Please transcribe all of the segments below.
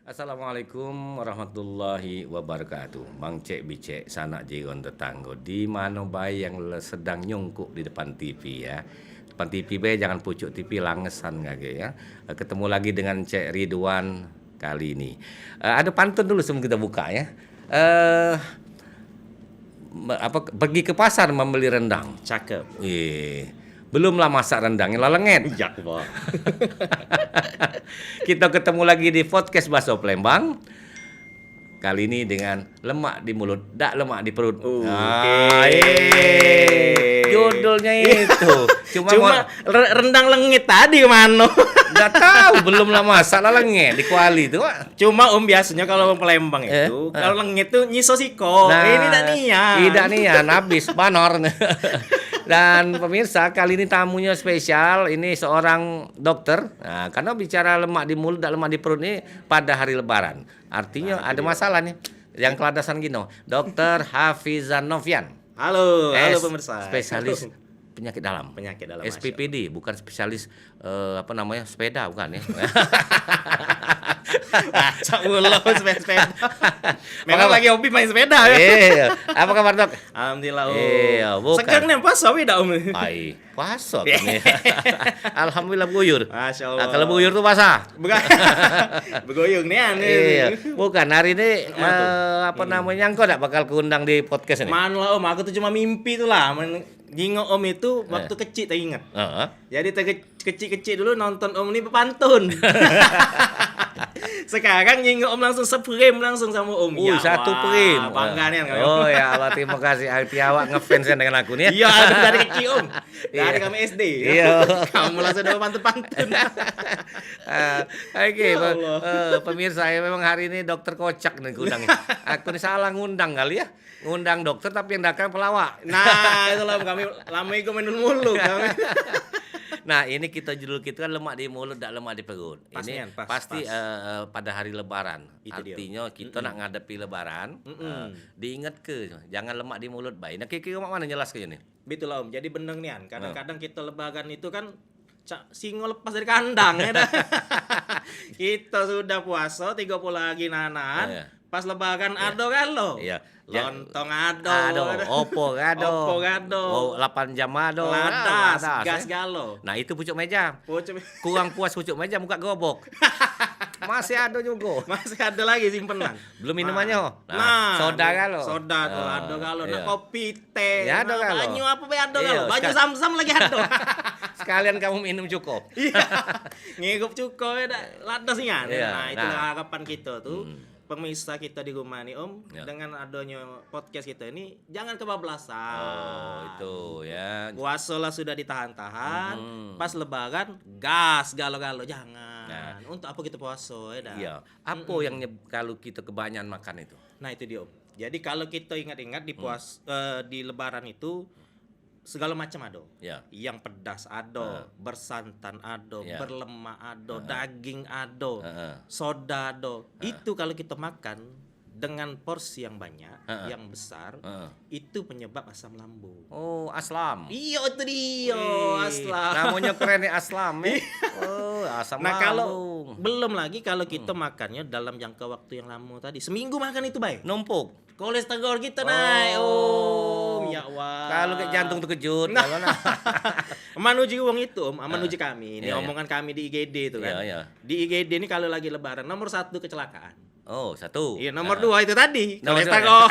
Assalamualaikum warahmatullahi wabarakatuh. Bang Cek Bicek, sanak jiron tetanggo. Di mana bayi yang sedang nyungkuk di depan TV ya. Depan TV bayi jangan pucuk TV langesan ngage ya. Ketemu lagi dengan Cek Ridwan kali ini. Ada pantun dulu sebelum kita buka ya. Pergi ke pasar membeli rendang. Cakep. Belumlah masak rendangnya lalenget. Ya, Pak. Kita ketemu lagi di podcast Bakso Palembang. Kali ini dengan lemak di mulut, dak lemak di perut. Judulnya itu. Cuma rendang lengit tadi kemana? Nggak tahu, belumlah masak lalenget di kuali itu. Cuma biasanya kalau orang Palembang itu, kalau lengit tuh nyiso siko. Ini tidak niat. Tidak niat, habis banor. Dan pemirsa, kali ini tamunya spesial. Ini seorang dokter. Nah, karena bicara lemak di mulut dan lemak di perut ini pada hari Lebaran. Artinya ada masalah nih. Yang keladasan gini, Dokter Hafizan Novian. Halo pemirsa. Spesialis penyakit dalam. Penyakit dalam. SPPD, bukan spesialis sepeda, bukan ya. Cak mulu sepeda. Memang lagi hobi main sepeda ya. Iya. Apa kabar, Dok? Alhamdulillah. Iya, bukan. Sekarang nih pas sawi dak Ai, puasa ini. Alhamdulillah buyur. Masya Allah. Kalau buyur tuh basah. Bukan. Begoyong nih aneh. Iya, bukan hari ini namanya engkau enggak bakal keundang di podcast ini. Man lah aku tuh cuma mimpi tuh lah. Jingok Om itu waktu kecil tak ingat. Jadi kecil-kecil dulu nonton Om ini pepantun. Sekarang nyingok Om langsung se-frame langsung sama Om. Ya satu frame. Bangga nih kan. Oh ya Allah, terima kasih hati awak ngefans dengan aku nih. Iya, dari kecil Om. Dari kami SD. Iya. Kamu langsung udah pantun-pantun. Oke, pemirsa ya memang hari ini dokter kocak nih ngundangnya. Aku nih salah ngundang kali ya. Ngundang dokter tapi yang datang pelawak. Nah, itulah kami lama itu menul mulu kami. Nah, ini judul kita kan lemak di mulut, tak lemak di perut. Ini pasti pada hari Lebaran. Itu artinya kita nak ngadepi Lebaran, diingat ke jangan lemak di mulut bayi. Nah, kira-kira mana jelas ke ini? Betul Om. Jadi bener nih an. Kadang-kadang kita Lebaran itu kan singo lepas dari kandang ya dah. Kita sudah puasa 30 lagi nanan. Pas Lebaran ado kan lo. Iya. Lontong ado. Opo gado. 8 jam ado. Ladas, gas galo. Nah, itu pucuk meja. Kurang puas pucuk meja muka gobok. Masih ada juga. Masih ada lagi simpenan. Belum minumannya. Nah, soda galo. Soda tuh ado galo. Nah, kopi teh. Ya, ado galo. Banyu apa be ado galo. Banyu sam-sam lagi ado. Sekalian kamu minum cukup. Iya. Ngigup cukup ya ladas nih kan. Iya. Nah, itu harapan kita tuh. Pemirsa kita di rumah nih Om, dengan adanya podcast kita ini jangan kebablasan. Oh, itu ya. Puasa lah sudah ditahan-tahan, pas Lebaran gas galo-galo jangan. Nah, untuk apa kita puasa ya dah. Iya. Apa yang kalau kita kebanyakan makan itu? Nah, itu dia Om. Jadi kalau kita ingat-ingat di Lebaran itu segala macam ado. Yang pedas ado, bersantan ado, berlemak ado, daging ado, soda ado. Itu kalau kita makan dengan porsi yang banyak, yang besar, itu penyebab asam lambung. Oh, aslam. Iya itu dia, aslam. Namanya keren ya aslam ya. Oh, asam lambung. Kalau belum lagi kalau kita makannya dalam jangka waktu yang lama tadi, seminggu makan itu baik. Numpuk. Kolesterol kita naik. Ya Allah. Kalau kayak jantung terkejut. Nah, menuju uang itu Om, menuju kami. Ini omongan kami di IGD itu kan. Di IGD ini kalau lagi Lebaran nomor 1 kecelakaan. Oh, 1. Iya, nomor 2 itu tadi. Kolesterol.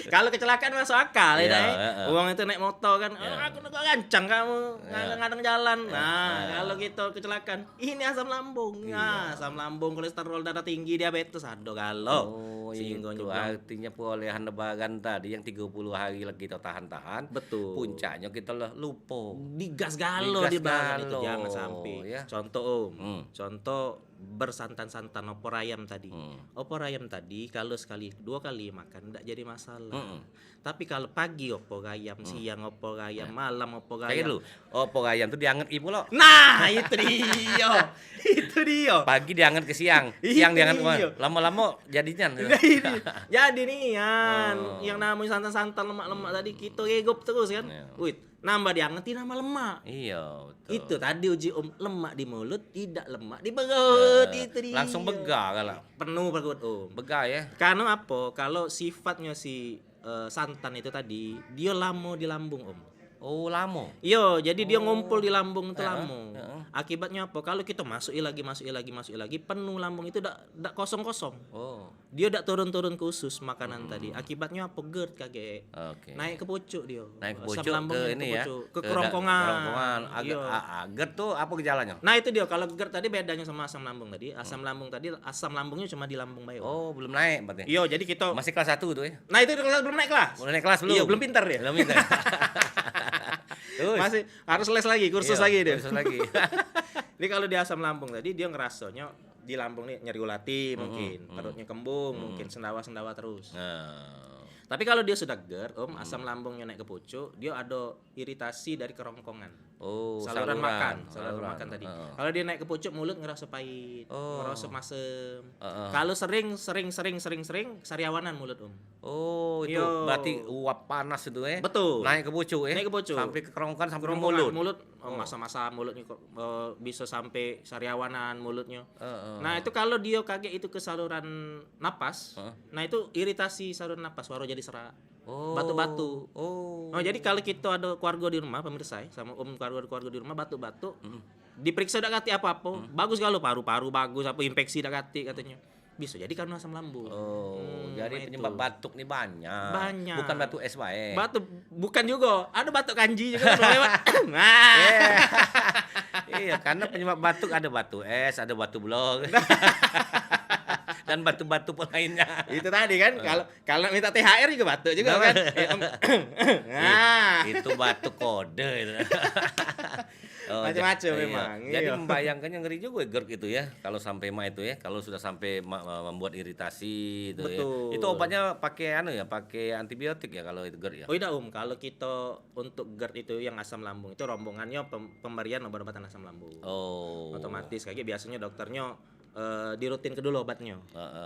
Kalau kecelakaan masuk akal ya. Uang itu naik motor kan. Aku gancang kamu ngadang jalan. Nah, kalau gitu kecelakaan, ini asam lambung. Nah, asam lambung, kolesterol darah tinggi, diabetes ada kalau. Itu artinya perolehan Lebaran tadi yang 30 hari lagi kita tahan-tahan. Betul. Puncaknya kita lupa. Digas galo di Lebaran itu jangan sampai. Ya. Contoh Om. Contoh bersantan-santan opor ayam tadi. Opor ayam tadi kalau sekali 2 kali makan tidak jadi masalah. Tapi kalau pagi opor ayam, siang opor ayam, malam opor ayam. Kayak dulu, opor ayam tuh dianget ibu lo. Nah, itu dia. Itu dia. Pagi dianget ke siang, siang dianget lama-lama jadinya. Jadi nih yang namanya santan-santan lemak-lemak tadi kita regop terus kan. Wih, nambah diangetin nama lemak. Iya, betul. Itu tadi uji lemak di mulut, tidak lemak di perut. Itu dia. Langsung begah kalau. Penuh perut Begah ya. Karena apa? Kalau sifatnya si santan itu tadi, dia lama di lambung Oh, lama. Iya, jadi dia ngumpul di lambung itu lama. Akibatnya apa? Kalau kita masuki lagi, penuh lambung itu dak kosong-kosong. Oh. Dia dak turun-turun ke usus makanan tadi. Akibatnya apa? GERD kagak. Oke. Naik ke pucuk dia. Naik ke Asam pucuk lambungnya ke ini ya. ke kerongkongan. Kerongkongan. Iya. GERD tuh apa gejalanya? Nah, itu dia. Kalau GERD tadi bedanya sama asam lambung tadi. Asam lambung tadi asam lambungnya cuma di lambung bayo. Oh, belum naik berarti. Iya, jadi kita Masih kelas 1 tuh ya. Nah, itu belum naik kelas. Belum naik kelas belum. Iya, belum pintar dia. Belum pintar. Masih harus les lagi, kursus Iya, lagi dia. kursus lagi. Jadi kalau di asam lambung tadi dia ngerasanya di lambung nih nyeri ulati mungkin, perutnya kembung, mungkin sendawa-sendawa terus. Tapi kalau dia sudah GERD, asam lambungnya naik ke pucuk, dia ada iritasi dari kerongkongan. Oh, saluran makan tadi. Kalau dia naik ke pucuk, mulut ngerasa pahit, ngerasa masem. Kalau sering sariawanan mulut Oh, itu berarti uap panas itu ya. Betul. Naik ke pucuk ya. Naik ke pucuk. Sampai ke kerongkongan sampai ke mulut. Masa-masa mulutnya bisa sampai sariawanan mulutnya. Nah, itu kalau dia kaget itu ke saluran napas. Nah, itu iritasi saluran napas, baru jadi serak. Batu-batu. Oh, jadi kalau kita ada keluarga di rumah, pemirsa sama keluarga di rumah batu-batu, diperiksa dak kati apa-apa, bagus kalau paru-paru bagus, apa infeksi dak kati katanya. Bisa jadi karena asam lambung. Jadi penyebab batuk nih banyak. Banyak. Bukan batuk es wae. Batuk bukan juga, ada batuk kanji juga lewat. Nah. Iya, karena penyebab batuk ada batu es, ada batu blok. Dan batu-batu lainnya. Itu tadi kan, kalau minta THR juga batuk juga kan. Nah, itu batuk kode itu. Macam-macam memang. Jadi membayangkannya ngeri juga GERD itu ya, kalau sampai itu ya, kalau sudah sampai membuat iritasi itu. Betul. Ya. Itu obatnya pakai pakai antibiotik ya kalau itu GERD ya. Oh, tidak kalau kita untuk GERD itu yang asam lambung itu rombongannya pemberian obat-obatan asam lambung. Oh. Otomatis kayak biasanya dokternya dirutin ke dulu obatnya.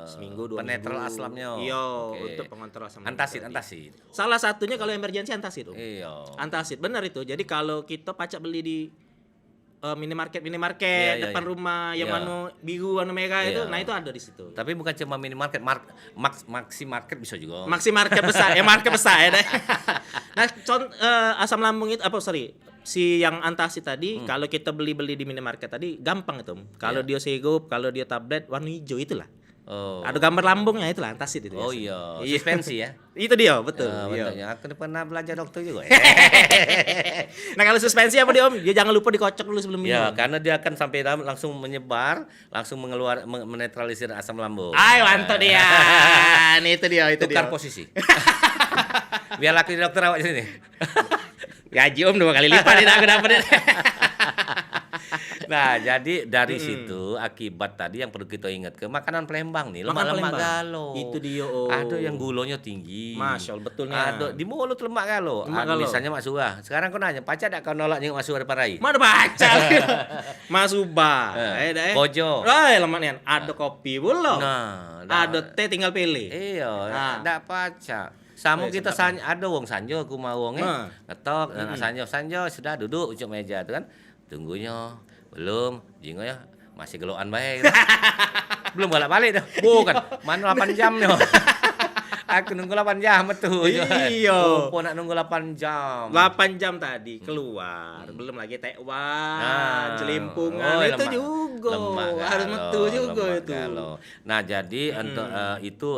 Seminggu 2 minggu. Penetral aslamnya. Iya, untuk pengontrol asam lambung. Antasid. Salah satunya kalau emergensi antasid. Iya. Antasid benar itu. Jadi kalau kita pacak beli di minimarket depan rumah yang mana biru warna merah itu, nah itu ada di situ. Tapi bukan cuma minimarket, maxi market bisa juga. Maxi market besar, market besar ya. Nah, asam lambung itu si yang antacid tadi kalau kita beli di minimarket tadi gampang itu. Kalau dia sirup, kalau dia tablet warna hijau itulah. Oh. Ada gambar lambungnya itulah antacid itu. Oh iya, suspensi ya. Itu dia, betul. Iya. Aku pernah belajar dokter juga. Nah, kalau suspensi apa dia Om? Dia jangan lupa dikocok dulu sebelum minum. Ya, karena dia akan sampai langsung menyebar, langsung menetralisir asam lambung. Ayo, mantap dia. Itu dia. Tukar posisi. Biar laki dokter awak sini. Gaji Om 2 kali lipat tidak aku dapat. Nah, jadi dari situ akibat tadi yang perlu kita ingat ke makanan Palembang nih, lemak-lemak galo. Itu dia Ada yang gulanya tinggi. Masya Allah, betulnya. Ada di mulut lemak galo. Misalnya Mak Surah. Sekarang kau nanya, pacar tak kau nolak nyengok Mak Surah depan rai? Mana baca? Mas Ubah. Kojo. Lemaknya. Ada kopi belum? Nah, ada teh tinggal pilih. Iya, ndak pacar. Sama kita ada wong sanjo aku mau wongnya ngetok sanjo sudah duduk ucap meja itu kan tunggunya belum jingo ya masih gelokan baik belum balik dah bukan mana 8 jam yo aku nunggu 8 jam betul iya nak nunggu 8 jam 8 jam tadi keluar belum lagi tekwan celimpungan itu juga harus metu juga itu nah jadi untuk itu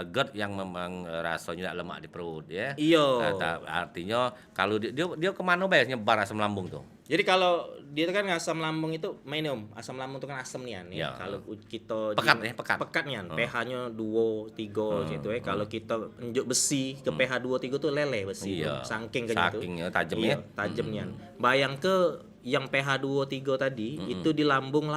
GERD yang memang rasanya lemak di perut ya iya artinya kalau dia kemana bayar nyebar asam lambung tuh. Jadi kalau dia kan asam lambung itu main asam lambung itu kan asam nian ya. Kalau kita pekat nian, pH-nya 2 3 gitu ya. Kalau kita unjuk besi ke pH 2 3 tuh leleh besi. Saking kayak gitu. Tajamnya. Tajam nian. Bayang ke yang pH 2 3 tadi itu di lambung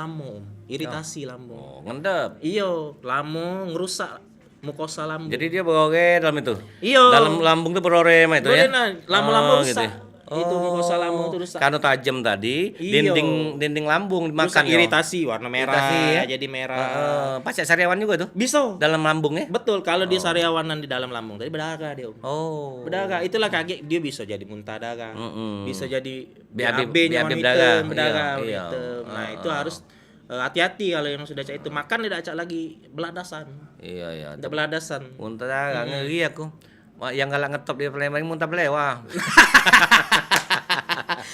iritasi lambung. Oh, ngendep. Iya, lambung ngerusak mukosa lambung. Jadi dia berore dalam itu. Iya. Dalam lambung tuh berore mah itu ya. Lambung rusak. itu mukosa lambung itu rusak. Karena tajam tadi, Iya. dinding lambung dimakan. Rusak iritasi, warna merah, Iritasi, ya? jadi merah. Pas sariawan juga tuh Bisa. dalam lambung ya. Betul, kalau dia sariawanan di dalam lambung tadi berdarah dia, Om. Oh. Berdarah, itulah kaget dia bisa jadi muntah darah. Bisa jadi BAB BAB-nya warna berdarah. hitam, berdarah warna Iya. hitam. Nah, itu harus hati-hati kalau yang sudah cak itu makan tidak cak lagi beladasan. Iya. Tidak beladasan. Muntah darah ngeri aku. Wah, yang galak ngetop di Palembang muntah belewah.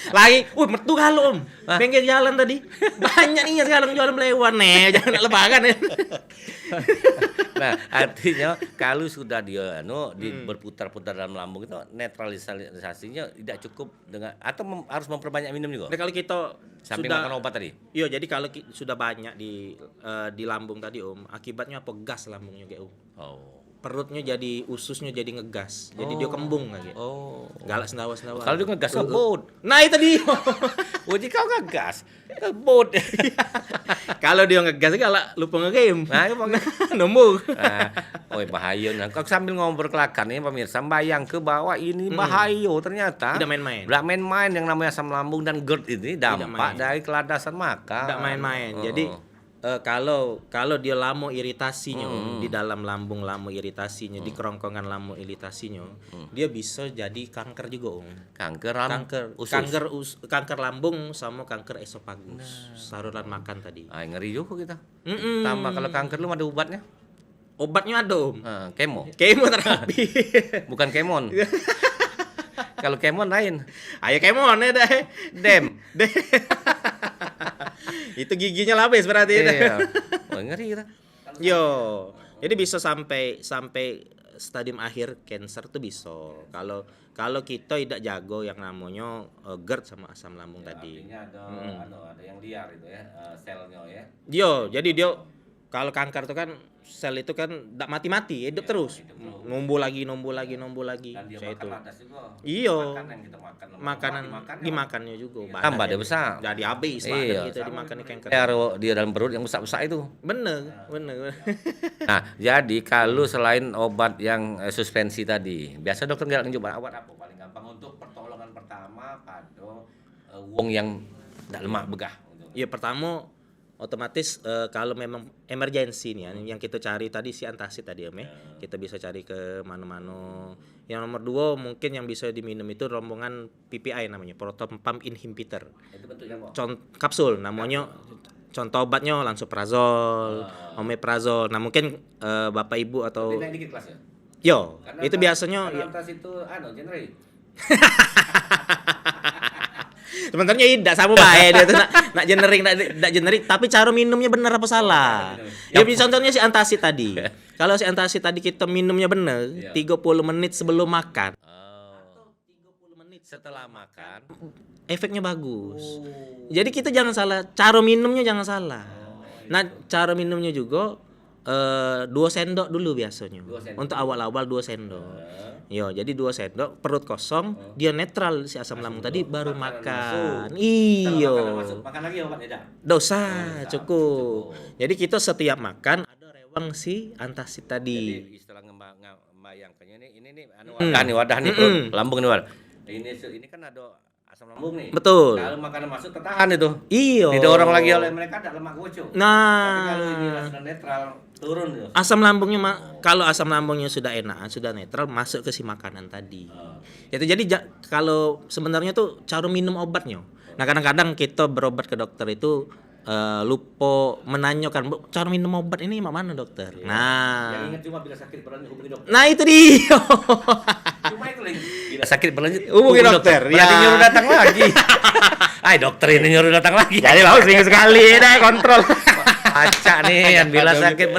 Lagi, mertu kalau Om. Pinggir jalan tadi. Banyak nih yang sekarang jualan belewan nih, jangan lebaran ya. Nah, artinya kalau sudah dia berputar-putar dalam lambung itu netralisasinya tidak cukup dengan atau harus memperbanyak minum juga. Nah, kalau kita Samping sudah makan obat tadi. Iya, jadi kalau sudah banyak di lambung tadi Om, akibatnya apa? Gas lambungnya kayak Om. Oh. Perutnya jadi ususnya jadi ngegas. Jadi dia kembung lagi. Oh. Galak sendawa-sendawa. Kalau dia ngegas ngebut. Nah, itu dia. Uji kau ngegas. Ngebut. Kalau dia ngegas galak lupa nge-game. Nah, Nembung. Bahaya. Nah, kau sambil ngobrol kelakan nih pemirsa, bayang ke bawah ini bahaya ternyata. Tidak main-main. Tidak main-main yang namanya asam lambung dan GERD ini dampak main. dari keladasan makan. Tidak main-main. Jadi kalau dia lambung iritasinya di dalam lambung iritasinya di kerongkongan lambung iritasinya dia bisa jadi kanker juga Om. Kanker lambung sama kanker esofagus, saluran makan tadi. Ngeri juga kita. Tambah kalau kanker lu ada obatnya? Obatnya ada Om. Kemoterapi. Bukan kemon. Kalau kemon lain. Ayo kemon ya deh. Dem. Itu giginya lapis berarti. Iya. Ngeri kita. Yo, jadi bisa sampai stadium akhir kanker tuh bisa. Kalau kita tidak jago yang namanya GERD sama asam lambung tadi. Artinya ada yang liar itu ya, selnya ya. Yo, jadi dia kalau kanker itu kan sel itu kan tidak mati-mati, hidup terus. Numbuh lagi. Dan dia makan ladas juga. Iya. Makanan yang kita makan. Makanan dimakannya juga. Tambah dia besar. Jadi habis badan kita dimakan kanker. Dia dalam perut yang besar-besar itu. Bener. Nah, jadi kalau selain obat yang suspensi tadi, biasa dokter nggak nyoba obat apa paling gampang untuk pertolongan pertama pada wong yang tidak lemak begah. Ya pertama otomatis kalau memang emergensi nih yang kita cari tadi si antacid tadi Om ya. Kita bisa cari ke mana-mana. Yang nomor 2 mungkin yang bisa diminum itu rombongan PPI namanya, proton pump inhibitor. Itu bentuknya apa? Kapsul namanya. Contoh obatnya lansoprazol, omeprazol. Nah, mungkin Bapak Ibu atau naik dikit kelasnya. Yo, itu biasanya itu genre. sebenarnya tidak sama baik dia tuh nak generic tapi cara minumnya benar apa salah. Ya contohnya si antacid tadi. Kalau si antacid tadi kita minumnya benar 30 menit sebelum makan. Atau 30 menit setelah makan efeknya bagus. Jadi kita jangan salah, cara minumnya jangan salah. Nah, cara minumnya juga 2 sendok dulu biasanya. Untuk awal-awal 2 sendok. Yo, jadi 2 sendok perut kosong, dia netral si asam lambung tadi baru makan. Iyo. Makan lagi obat tidak? Dosa, cukup. Jadi kita setiap makan ada rewang si antacid tadi. Jadi istilah membayangkannya ini wadah nih perut lambung nih Wal. Ini kan ada asam lambung nih. Betul. Kalau makanan masuk tertahan itu. Iyo. Didorong lagi oleh mereka ada lemak goco. Nah, tapi kalau ini sudah netral turun ya. Asam lambungnya kalau asam lambungnya sudah enak, sudah netral masuk ke si makanan tadi. Itu jadi kalau sebenarnya tuh cara minum obatnya. Nah, kadang-kadang kita berobat ke dokter itu lupa menanyakan cara minum obat ini mana dokter. Iya. Nah, yang ingat cuma bila sakit berlanjut hubungi dokter. Nah itu dia. Cuma itu lagi. Bila sakit berlanjut hubungi dokter. Berarti nyuruh datang lagi. Dokter ini nyuruh datang lagi. Jadi langsung seminggu sekali deh kontrol. Acak nih yang bila sakit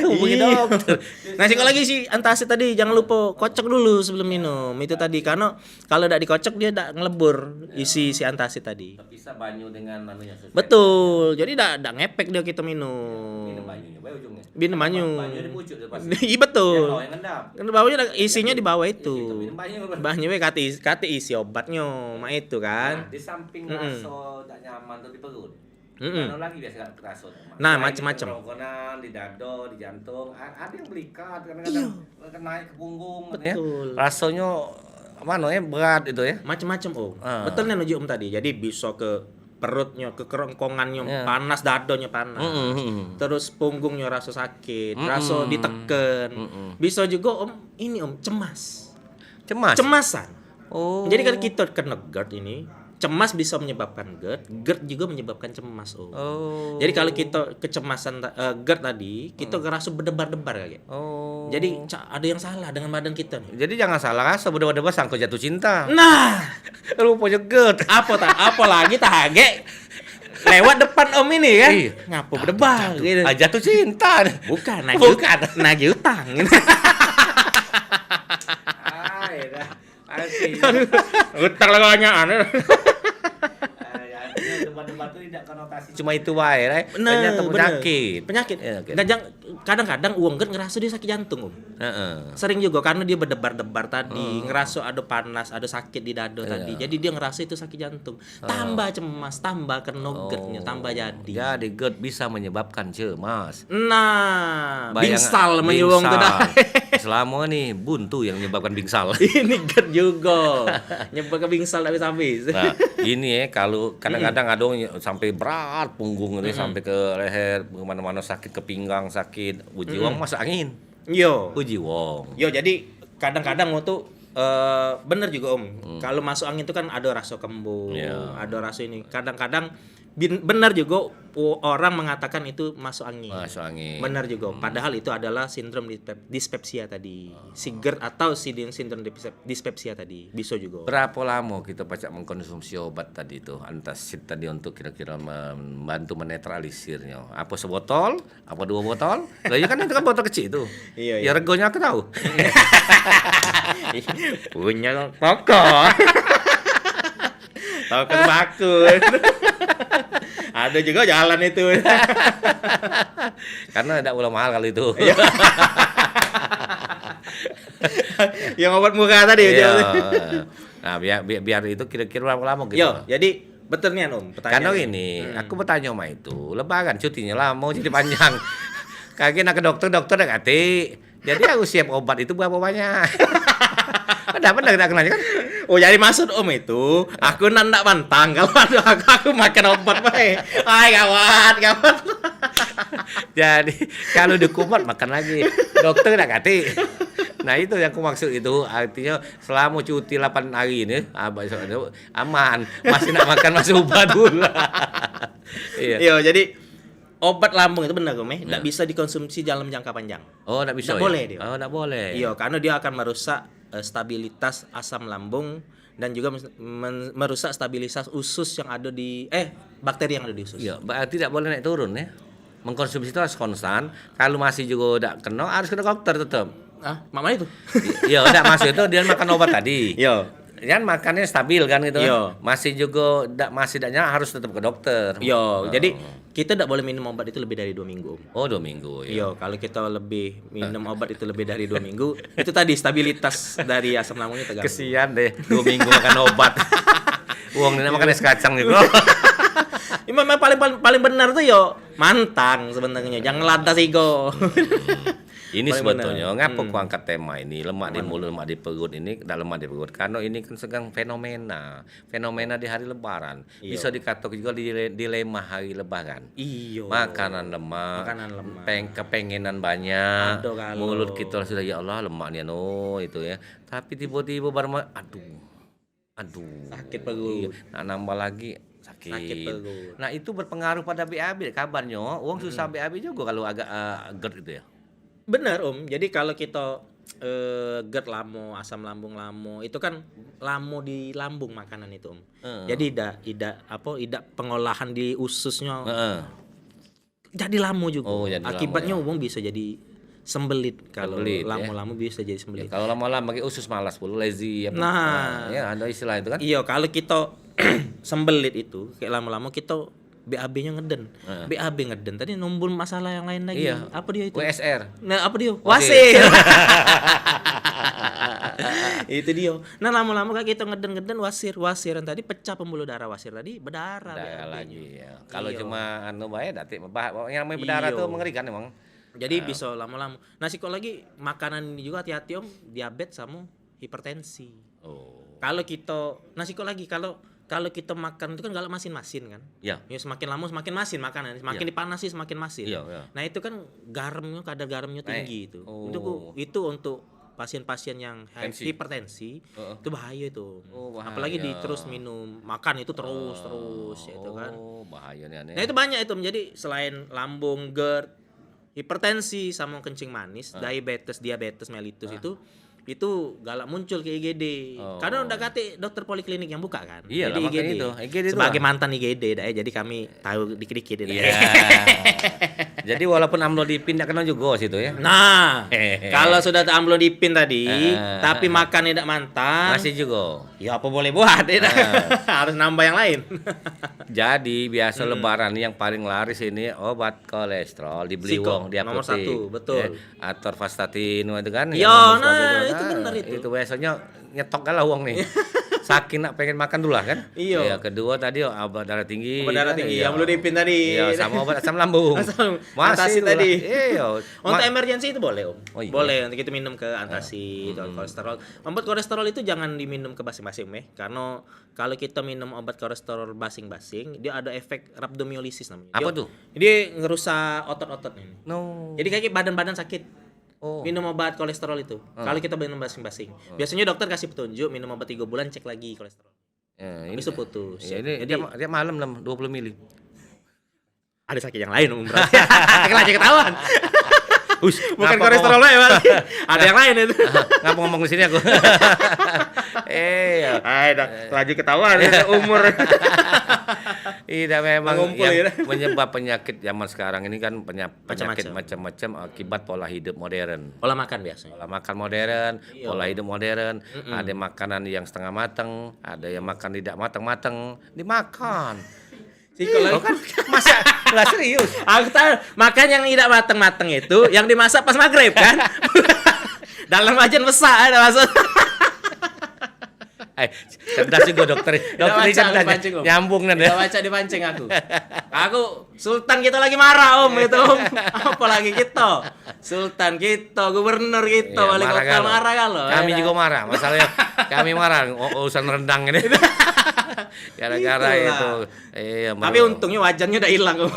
hubungi dokter. Nah, sih lagi si antacid tadi jangan lupa kocok dulu sebelum minum. Itu tadi karena kalau tidak dikocok dia tidak ngelebur isi si antacid tadi. Bisa banyu dengan anunya suspensi. Betul. Jadi tidak ngepek dia kita minum. Minum banyunya bae ujungnya. Minum banyu. Banyu dipucuk dia pasti. Iya betul. Yang ngendap. Kan bawahnya isinya di bawah itu. Minum banyu. Banyu kate isi obatnya, mak itu kan. Nah, di samping rasa tak nyaman tuh di perut. Mm-mm. Lagi biasa rasa. Nah, macam-macam. Kerongkongan, di dado, di jantung, ada yang belikat kadang-kadang naik ke punggung. Betul. Rasanya berat itu ya. Macam-macam Om. Betul nih nuju Om tadi. Jadi bisa ke perutnya, ke kerongkongannya panas, dadonya panas. Terus punggungnya rasa sakit, rasa diteken. Bisa juga Om, ini Om, cemasan. Oh. Jadi kalau kita kena GERD ini, cemas bisa menyebabkan GERD, GERD juga menyebabkan cemas Om. Oh. Jadi kalau kita kecemasan GERD tadi, kita ngerasa berdebar-debar kayak. Oh. Jadi ada yang salah dengan badan kita nih. Jadi jangan salah rasa berdebar-debar sangko jatuh cinta. Nah, Rupanya GERD. apalagi tahage lewat depan Om ini kan. Iya. Ngapa berdebar gitu. Jatuh cinta. Bukan, nagih utang. Utang lah banyak. Debat-debat itu tidak konotasi cuma itu wae, Bener. penyakit. Ya, okay. Dan kadang-kadang uang GERD ngerasa dia sakit jantung Om. Sering juga karena dia berdebar-debar tadi, ngerasa ada panas, ada sakit di dada tadi. Jadi dia ngerasa itu sakit jantung. Tambah cemas, tambah kena GERD-nya, tambah jadi. Jadi GERD bisa menyebabkan cemas. Nah, bingsal menyuwung tuh dah. Selama nih buntu yang menyebabkan bingsal. Ini GERD juga. Nyebabkan bingsal habis-habis. Nah, ini kalau kadang-kadang ada sampai berat punggung ini sampai ke leher, kemana-mana sakit, ke pinggang sakit. Uji wong masuk angin. Yo. Uji wong. Yo, jadi kadang-kadang waktu bener juga Om. Kalau masuk angin itu kan ada rasa kembung, ada rasa ini. Kadang-kadang benar juga orang mengatakan itu masuk angin. Masuk angin. Benar juga. Padahal itu adalah sindrom dispepsia tadi. Si GERD atau sindrom dispepsia tadi. Bisa juga. Berapa lama kita pacak mengkonsumsi obat tadi itu antacid tadi untuk kira-kira membantu menetralisirnya? Apa sebotol? Apa 2 botol? Lah ya kan itu kan botol kecil itu. Iya. Ya regonya aku tahu. Punya pokok. Tahu kan bagus. Ada juga jalan itu. Karena tidak boleh mahal kalau itu. Yang obat muka tadi ya. Nah, biar itu kira-kira berapa lama gitu. Yo, jadi betul nih Om, pertanyaan. Karena ini, aku bertanya sama itu, lebaran cutinya lama jadi panjang. Kaki nak ke dokter udah kati. Jadi aku siap obat itu berapa banyak? Benar kita kenanya kan? Oh, jadi maksud Om itu, aku nandak pantang kalau aku makan obat bae. Hai kawan. Jadi kalau dikumat makan lagi. Dokter udah kati. Nah itu yang aku maksud itu, artinya selama cuti 8 hari ini aman, masih nak makan masih obat dulu. Iya, jadi obat lambung itu benar Om, enggak bisa dikonsumsi dalam jangka panjang. Oh, enggak bisa. Nggak boleh dia. Oh, enggak boleh. Iya, karena dia akan merusak stabilitas asam lambung dan juga merusak stabilitas usus yang ada di bakteri yang ada di usus. Iya, berarti tidak boleh naik turun ya. Mengkonsumsi itu harus konstan. Kalau masih juga udah kena harus ke dokter tetap. Mama itu. Iya, udah masuk itu dia makan obat tadi. Iya. Kan makannya stabil kan gitu. Iya. Masih juga masih tidaknya harus tetap ke dokter. Iya, jadi kita tidak boleh minum obat itu lebih dari 2 minggu. Oh, 2 minggu. Iya, kalau kita lebih minum obat itu lebih dari 2 minggu, itu tadi stabilitas dari asam lambungnya terganggu. Kesian deh, 2 minggu makan obat. Uang ini makan es kacang gitu. Memang paling benar tuh yo mantang sebenarnya, jangan lantas ego. Ini sebetulnya ngapa aku angkat tema ini lemak di mulut, lemak di perut ini, tidak lemak di perut karena ini kan sedang fenomena di hari Lebaran. Bisa dikatakan juga dilema hari Lebaran. Iya. Makanan lemak. Kepengenan banyak. Mulut kita sudah ya Allah lemak nih itu ya. Tapi tiba-tiba baru aduh sakit perut. Nah, nambah lagi sakit perut. Nah, itu berpengaruh pada BAB kabarnya. Uang susah BAB juga kalau agak GERD itu ya. Benar Om, jadi kalau kita GERD lamo, asam lambung lamo, itu kan lamo di lambung makanan itu Om. Jadi tidak pengolahan di ususnya. Jadi lamo juga. Akibatnya Om bisa jadi sembelit kalau lamo-lamo bisa jadi sembelit. Ya, kalau lama-lama pakai usus malas pula lazy ya. Ya ada istilah itu kan. Iya, kalau kita sembelit itu kayak lama-lama kita BAB-nya ngeden. BAB ngeden. Tadi numbul masalah yang lain lagi. Iya. Apa dia itu? WSR. Nah, apa dia? Wasir. Itu dia. Nah, lama-lama kayak kita ngeden-ngeden wasiran tadi pecah pembuluh darah wasir tadi berdarah lagi ya. Kalau cuma bae datik yang namanya berdarah tuh mengerikan emang. Jadi bisa lama-lama. Nah, lagi makanan ini juga hati-hati Om, diabetes sama hipertensi. Oh. Kalau kita kok lagi kalau kita makan itu kan galak masin-masin kan. Ya. Ya semakin lama semakin masin makanan, semakin dipanasi semakin masin. Iya. Nah, itu kan kadar garamnya tinggi itu. Oh. Itu untuk pasien-pasien yang Tensi. hipertensi itu bahaya itu. Oh, bahaya. Apalagi terus minum makan itu terus itu kan. Oh, bahaya nih aneh. Nah, itu banyak itu menjadi selain lambung, GERD, hipertensi sama kencing manis, diabetes mellitus itu galak muncul ke IGD. Karena udah kate dokter poliklinik yang buka kan. Iya, jadi IGD. IGD sebagai mantan IGD jadi kami tahu dikit-dikit Iya. Jadi walaupun amlodipin tidak kena juga situ ya. Nah, kalau sudah amlodipin tadi, tapi makan tidak mantap, Masih juga. ya apa boleh buat ya. Harus nambah yang lain. Jadi biasa lebaran yang paling laris ini obat kolesterol dibeli Siko, wong di nomor apotek. 1, betul. Atorvastatin itu kan. Iya, yang nomor nah, satu itu benar itu. Itu biasanya nyetok lah uang nih. Saking nak pengen makan dulu lah kan. Iya. Ya, kedua tadi obat darah tinggi. Obat darah tinggi Iya. yang belum dipin tadi. Iya, sama obat asam lambung. Antacid itulah. tadi. Iya. Untuk emergency itu boleh, Om. Oh, iya. Boleh untuk itu minum ke antacid, kolesterol. Obat kolesterol itu jangan diminum ke basing-basing, karena kalau kita minum obat kolesterol basing-basing, dia ada efek rhabdomyolysis namanya. Apa tuh? Dia ngerusak otot-otot ini. No. Jadi kayak badan-badan sakit. Oh. Minum obat kolesterol itu. Kalau kita minum basing-basing. Biasanya dokter kasih petunjuk minum obat 3 bulan, cek lagi kolesterol. Ya, Habis itu putus. Ya, ini Jadi dia malam 20 mili. ada sakit yang lain, Om, berarti. Aja ketahuan. Bukan ngapa kolesterol ya, Bang. Ada yang lain itu. Ngapa ngomong di sini aku? Lagi ketahuan umur. Iya memang Mengumpul, yang ya. menyebab penyakit zaman sekarang ini kan penyakit Macam-macam. macam-macam akibat pola hidup modern. Pola makan biasanya. Pola makan modern, Iya. pola hidup modern, ada makanan yang setengah matang, ada yang makan tidak matang-matang, dimakan. Kalau kan masa nggak serius. aku tahu makan yang tidak matang-matang itu yang dimasak pas maghrib kan. Dalam wajan besar ada maksud. Cerdas juga dokter. Dokter ini cerdas. Nyambung nih. Udah baca dipancing aku. Aku Sultan kita lagi marah, Om, itu, Om. Apalagi kita. Sultan kita, gubernur kita, Iya, wali kota marah kalau. Kami juga marah. Masalahnya kami marah urusan rendang ini. Gara-gara itu. Iya, Tapi untungnya wajannya udah hilang, Om.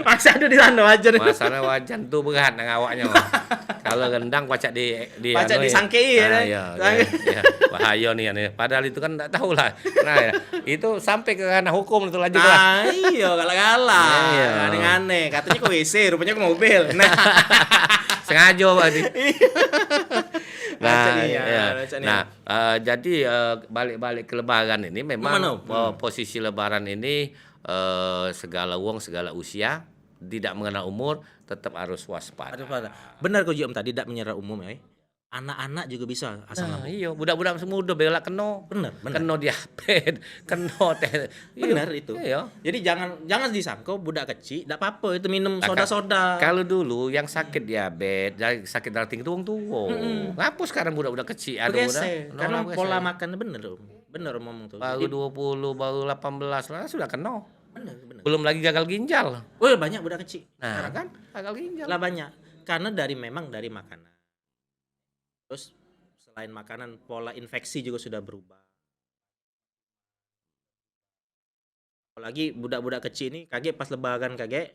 Masih ada di sana wajan. Masalah wajan tuh berat nang awaknya. Kalau rendang pacak di Pacak disangkei ya. Iya. Bahaya nih. Padahal itu kan enggak tahu lah. Nah, ya, itu sampai ke ranah hukum itu lanjut lah. Iya, galak-galak. Iya. Aneh-aneh. Katanya ke WC, rupanya ke mobil. Nah, Sengaja berarti. Nah, iya. Nah, jadi balik-balik ke lebaran ini memang posisi lebaran ini segala wong, segala usia, tidak mengenal umur, tetap harus waspada. Benar kok Om tadi tidak menyerah umum ya. Anak-anak juga bisa asam lambung. Iya, budak-budak semuda bela kena. Benar. Kena diabetes, kena teh. Benar itu. Iya. Jadi jangan disangka budak kecil enggak apa-apa itu minum soda-soda. Kalau dulu yang sakit diabetes, sakit darah tinggi itu wong tua. Ngapa sekarang budak-budak kecil ada Karena pola makannya bener, Om. Bener Om ngomong tuh. Baru 20, baru 18 lah sudah kena. Bener. Belum lagi gagal ginjal. Wah, banyak budak kecil. Nah, Sekarang kan gagal ginjal. lah banyak. Karena dari makanan. Terus selain makanan, pola infeksi juga sudah berubah. Apalagi budak-budak kecil ini kaget pas lebaran dia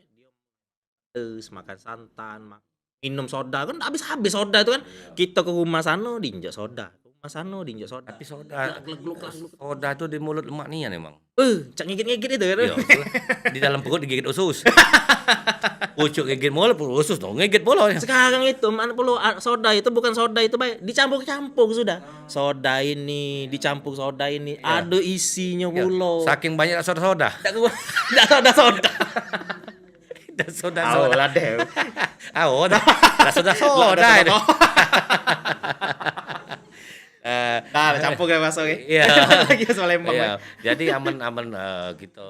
makan santan, minum soda kan habis soda itu kan. Kita ke rumah sana diinjak soda. Tapi soda itu di mulut lemak nian emang. Cak ngigit-ngigit itu kan. Iya, di dalam perut digigit usus. Pucuk gigit mulut, usus dong ngigit bola. Sekarang itu mana perlu soda itu bukan soda itu baik dicampur-campur sudah. Soda ini dicampur soda ini ada isinya pula. Saking banyak soda-soda. Enggak soda. Dan soda-soda. Lah deh. Soda-soda ini. Nah, campur kayak masuk Iya. lagi Palembang. Iya. Jadi aman kita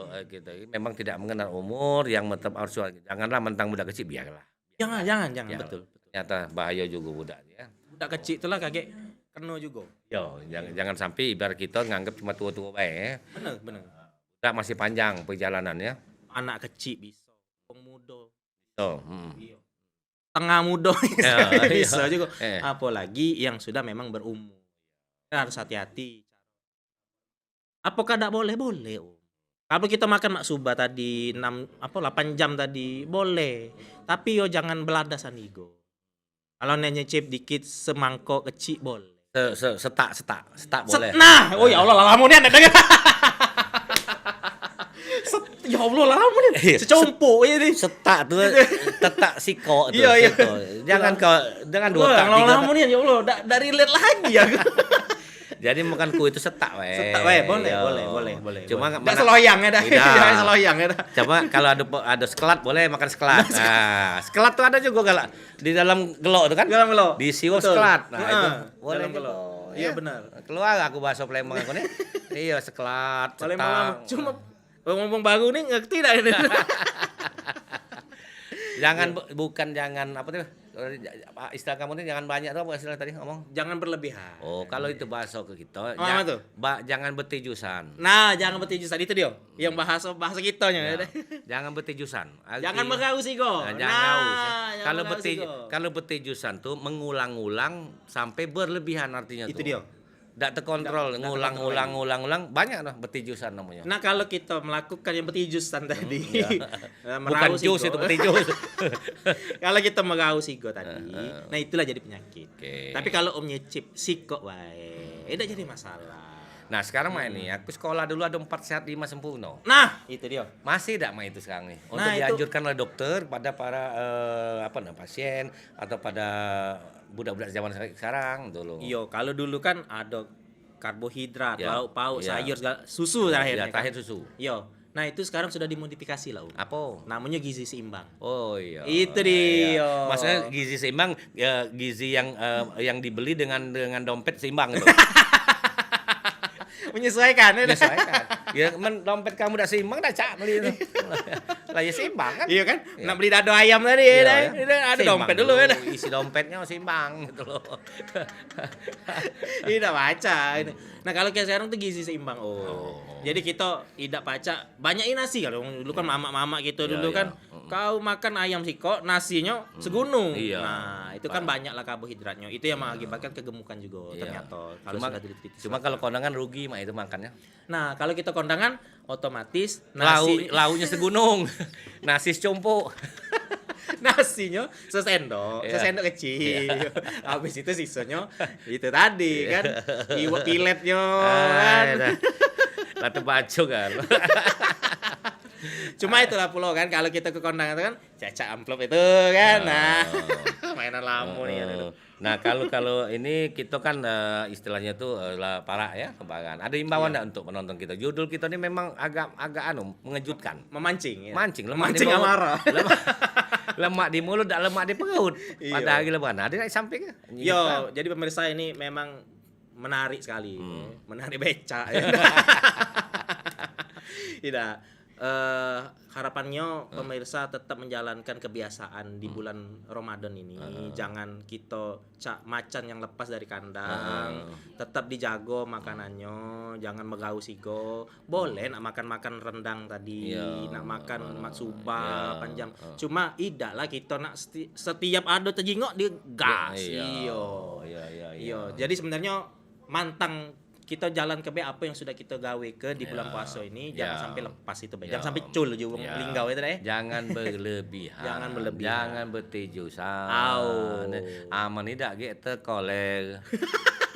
memang tidak mengenal umur yang tetap harus janganlah mentang budak kecil biarlah. Jangan, Ya, betul. Ternyata bahaya juga budak ya. Budak kecil itulah kaget kena juga. Yo, jangan sampai ibarat kita nganggap cuma tua-tua baik ya. Bener. Budak masih panjang perjalanannya. Anak kecil bisa, orang muda. Oh, Tengah muda Ya, bisa iya. juga. Apalagi yang sudah memang berumur. Harus hati-hati. Apakah tidak boleh? Boleh. Kalau kita makan maksuba tadi 8 jam tadi boleh. Tapi yo jangan beladasan igo. Kalau nyicip dikit semangkok kecil boleh. Setak boleh. Nah, oh ya Allah lama nih Anda dengar. Ya Allah lama nih. Secompo ini. Setak tuh tetak siko tuh. Iya. Jangan dengan 2 tak 3 lama nih ya Allah, dari lihat lagi ya. Jadi makan kue itu setak weh. Setak weh, boleh. Cuma enggak seloyang ya dah. Jangan seloyang ya dah. Coba kalau ada sekelat boleh makan sekelat. Nah, sekelat tuh ada juga galak di dalam gelok tuh kan? Dalam gelok. Di siwak sekelat. Nah, itu boleh dalam gelok. Iya benar. Keluar aku bahasa Palembang aku nih. Iya, sekelat. Palembang cuma ngomong baru nih ngerti tidak ini. Jangan apa tuh? Istilah kamu ini jangan banyak tuh apa istilah tadi ngomong? Jangan berlebihan. Oh, kalau itu bahasa ke kita, tuh? Jangan betijusan. Nah, jangan betijusan itu dia. Yang bahasa kitanya. Ya. Jangan betijusan. Jangan mengaus ego. Kalau betijusan tuh mengulang-ulang sampai berlebihan artinya itu tuh. dia. Tidak terkontrol, ngulang, banyak lah betijusan namanya. Nah kalau kita melakukan yang betijusan tadi, bukan jus itu betijus. Kalau kita meraus ego tadi, nah itulah jadi penyakit. Okay. Tapi kalau om nyicip sikok wae, tidak jadi masalah. Nah sekarang main nih, aku sekolah dulu ada 4 sehat 5 sempurna. Nah itu dia. Masih tidak main itu sekarang nih. Untuk dianjurkan oleh dokter pada para pasien atau pada budak-budak zaman sekarang dulu. Iya, kalau dulu kan ada karbohidrat, lauk pauk, sayur, susu terakhir. Terakhir susu. Iya. Nah, itu sekarang sudah dimodifikasi lah, Apa? Namanya gizi seimbang. Oh iya. Itu dia. Iya. Maksudnya gizi seimbang gizi yang dibeli dengan dompet seimbang gitu. Menyesuaikan. Ya dompet kamu udah seimbang dah cak beli itu. Lah ya seimbang kan? Iya kan? Nak beli dado ayam tadi ada dompet dulu ya. Isi dompetnya seimbang gitu loh. Tidak baca. Nah, kalau kayak sekarang tuh gizi seimbang. Jadi kita tidak baca banyakin nasi kalau dulu kan mama-mama gitu dulu kan. Kau makan ayam siko, nasinya segunung. Nah, itu kan banyak lah karbohidratnya. Itu yang mengakibatkan kegemukan juga ternyata. Kalau sudah cuma kalau kondangan rugi mah itu makannya. Nah, kalau kita kondangan otomatis launya segunung. Nasi secompo. Nasinya sesendok kecil. Habis itu sisanya itu tadi kan iwak piletnya kan. Lah tebaco kan. Cuma itulah pulau kan kalau kita ke kondangan itu kan cacak amplop itu kan. Nah, mainan lama nih. Nah, kalau ini kita kan istilahnya tuh parah ya kebanggaan. Ada imbauan enggak untuk penonton kita? Judul kita ini memang agak mengejutkan. Memancing ya. Mancing amarah. Lemak di mulut, tak lemak di perut. Padahal lebaran. Ada yang samping. Yo, jadi pemirsa ini memang menarik sekali. Menarik becak. Tidak. Harapannya pemirsa tetap menjalankan kebiasaan di bulan Ramadan ini. Jangan kita macan yang lepas dari kandang. Tetap dijago makanannya, jangan megaus ego. Boleh nak makan rendang tadi, nak makan maksuba panjang. Cuma tidak lah kita nak setiap ada terjingok dia gas. Iya. Jadi sebenarnya mantang kita jalan ke apa yang sudah kita gawe ke di bulan puasa ini jangan sampai lepas itu jangan sampai cul juga linggau itu deh. Jangan berlebihan. Jangan betijusan. Aman tidak ge terkoleng.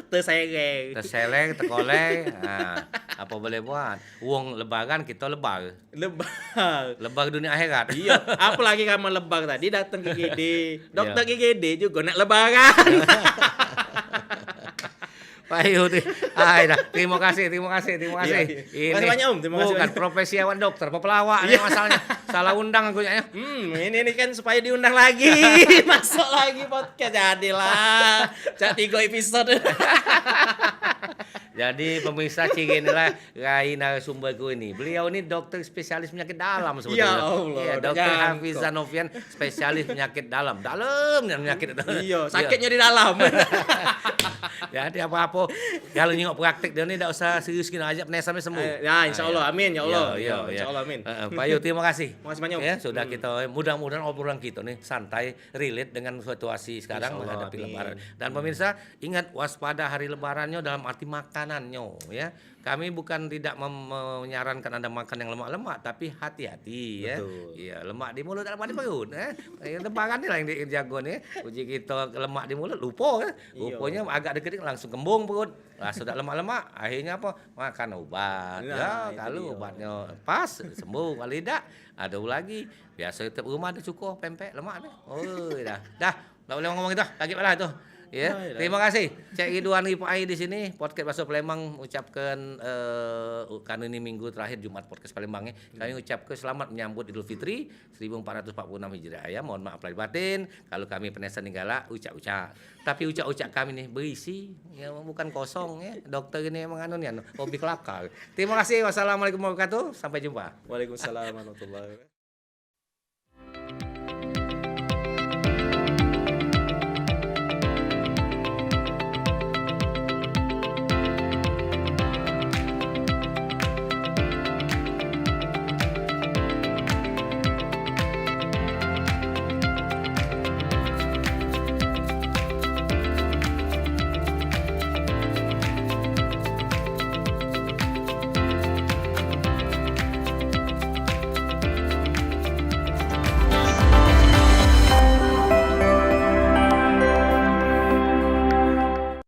Terseleng, terkoleng. Nah, apa boleh buat? Uang lebaran kita lebar. Lebar dunia akhirat. Iya, apalagi kamu lebar tadi datang ke GD. Dokter GD juga nak lebaran. Terima kasih. Ini banyak Om, terima kasih. Bukan profesi awak dokter, pelawak ini masalahnya. Salah undang aku ya. Ini kan supaya diundang lagi. Masuk lagi podcast jadilah. 3 episode. Jadi pemirsa ciri inilah Rai narasumberku ini. Beliau ini dokter spesialis penyakit dalam sebetulnya. Ya Allah. Iya, dokter Hafiz Zanovian spesialis penyakit dalam. Dalam penyakit itu. Iya, sakitnya di dalam. Jadi apa-apa kalau nyengok praktek dia ni tak usah serius kena ajak penesamnya sembuh. Ya, insyaallah amin ya Allah. Ya, Insyaallah amin. Pak Yu, terima kasih. Makasih banyak. Ya, sudah kita mudah-mudahan obrolan kita nih santai, relate dengan situasi sekarang Insyaallah, menghadapi amin. lebaran. Dan pemirsa, ingat waspada hari lebarannya dalam arti makanannya ya. Kami bukan tidak menyarankan Anda makan yang lemak-lemak, tapi hati-hati ya. Betul. Iya, lemak di mulut, lemak di perut. Lebaran ni lah yang dijago nih. Uji kita lemak di mulut, lupa ya. Rupanya agak deket langsung kembung perut. Lah sudah lemak-lemak, akhirnya apa? Makan obat. Nah, Ya, itu kalau dia. obatnya pas, sembuh. Kalau tidak, ada lagi. Biasa tiap rumah ada cukup pempek lemak nih. Oh, dah. Tak boleh ngomong itu. Lagi lah itu. Ya, terima kasih Cik Ridwan Rifai di sini podcast Bakso Palembang ucapkan karena ini minggu terakhir Jumat podcast Palembang ya. Kami ucapkan selamat menyambut Idul Fitri 1446 Hijriah ya. Mohon maaf lahir batin kalau kami penesan ninggala ucap-ucap. Tapi ucap-ucap kami nih berisi ya bukan kosong ya. Dokter ini emang anu nih hobi kelakar. Terima kasih. Wassalamualaikum warahmatullahi wabarakatuh. Sampai jumpa. Waalaikumsalam warahmatullahi wabarakatuh.